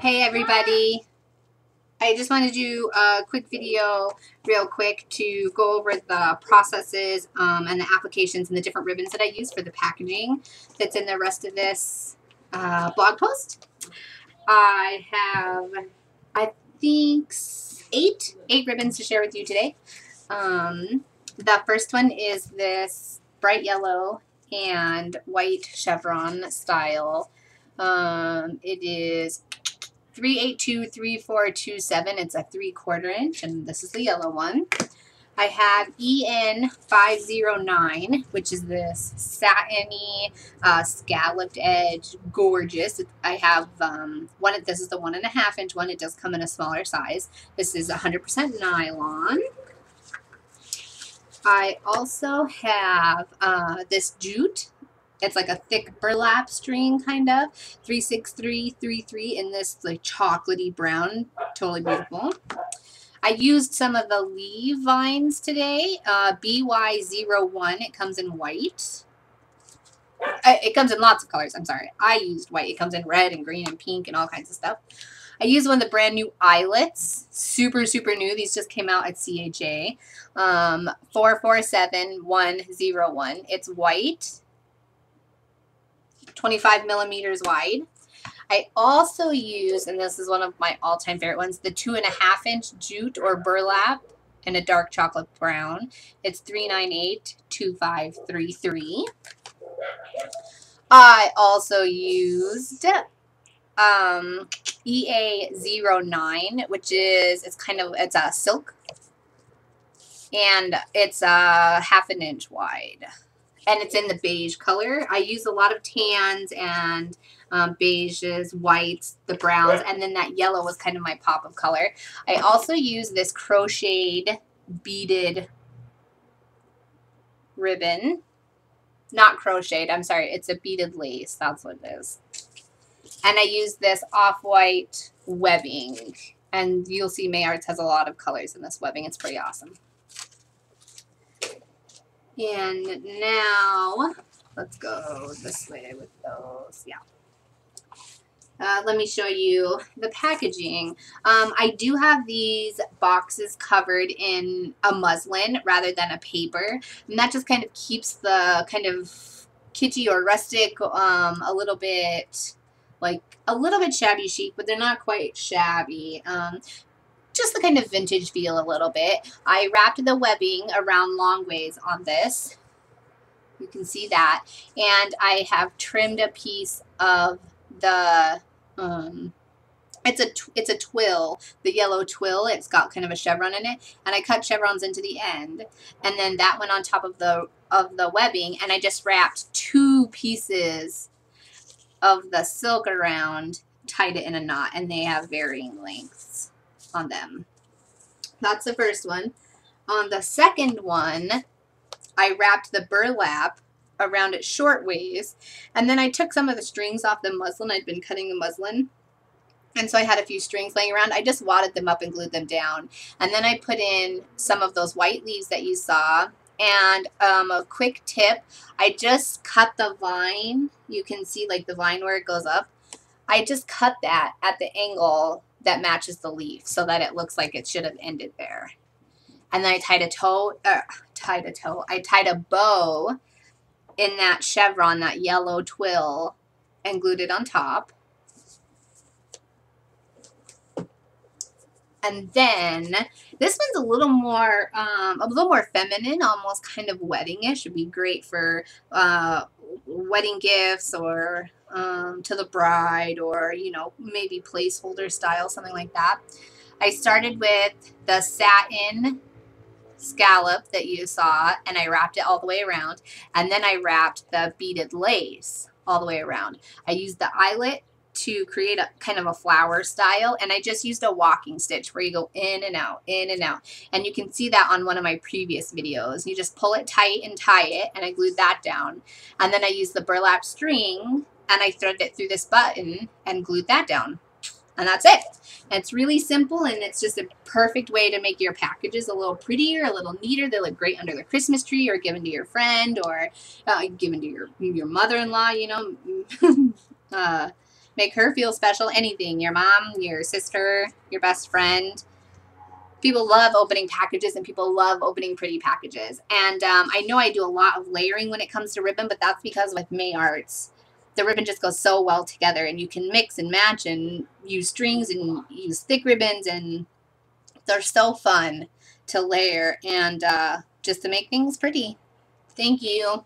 Hey everybody, I just wanted to do a quick video real quick to go over the processes and the applications and the different ribbons that I use for the packaging that's in the rest of this blog post. I have, I think, eight ribbons to share with you today. The first one is this bright yellow and white chevron style. It is 3823427. It's a 3/4 inch, and this is the yellow one. I have EN509, which is this satiny, scalloped edge, gorgeous. I have one. This is the 1.5 inch one. It does come in a smaller size. This is 100% nylon. I also have this jute. It's like a thick burlap string, kind of. 36333 in this like chocolatey brown. Totally beautiful. I used some of the leaf vines today. BY01. It comes in white. It comes in lots of colors. I'm sorry. I used white. It comes in red and green and pink and all kinds of stuff. I used one of the brand new eyelets. Super, super new. These just came out at CHA. 447101. It's white. 25 millimeters wide. I also use, and this is one of my all-time favorite ones, the 2.5 inch jute or burlap in a dark chocolate brown. It's 3982533. I also used EA09, which is it's a silk, and it's a 1/2 inch wide. And it's in the beige color. I use a lot of tans and beiges, whites, the browns, and then that yellow was kind of my pop of color. I also use this crocheted beaded ribbon. Not crocheted, I'm sorry, it's a beaded lace. That's what it is. And I use this off-white webbing. And you'll see Mayarts has a lot of colors in this webbing. It's pretty awesome. And now, let's go this way with those. Yeah. Let me show you the packaging. I do have these boxes covered in a muslin rather than a paper. And that just kind of keeps the kind of kitschy or rustic a little bit shabby chic, but they're not quite shabby. Just the kind of vintage feel a little bit. I wrapped the webbing around long ways on this. You can see that. And I have trimmed a piece of the, it's a twill, the yellow twill. It's got kind of a chevron in it. And I cut chevrons into the end. And then that went on top of the webbing. And I just wrapped 2 pieces of the silk around, tied it in a knot. And they have varying lengths on them. That's the first one. On the second one, I wrapped the burlap around it short ways, and then I took some of the strings off the muslin. I'd been cutting the muslin, and so I had a few strings laying around. I just wadded them up and glued them down, and then I put in some of those white leaves that you saw. And a quick tip, I just cut the vine. You can see like the vine where it goes up. I just cut that at the angle that matches the leaf so that it looks like it should have ended there. And then I tied a bow in that chevron, that yellow twill, and glued it on top. And then this one's a little more feminine, almost kind of wedding-ish. It'd be great for wedding gifts or to the bride, or maybe placeholder style, something like that. I started with the satin scallop that you saw, and I wrapped it all the way around, and then I wrapped the beaded lace all the way around. I used the eyelet to create a kind of a flower style, and I just used a walking stitch where you go in and out, and you can see that on one of my previous videos. You just pull it tight and tie it, and I glued that down, and then I used the burlap string and I threaded it through this button and glued that down. And that's it. It's really simple, and it's just a perfect way to make your packages a little prettier, a little neater. They look great under the Christmas tree, or given to your friend, or given to your mother-in-law, make her feel special, anything. Your mom, your sister, your best friend. People love opening packages and people love opening pretty packages. And I know I do a lot of layering when it comes to ribbon, but that's because with May Arts, the ribbon just goes so well together and you can mix and match and use strings and use thick ribbons, and they're so fun to layer and just to make things pretty. Thank you.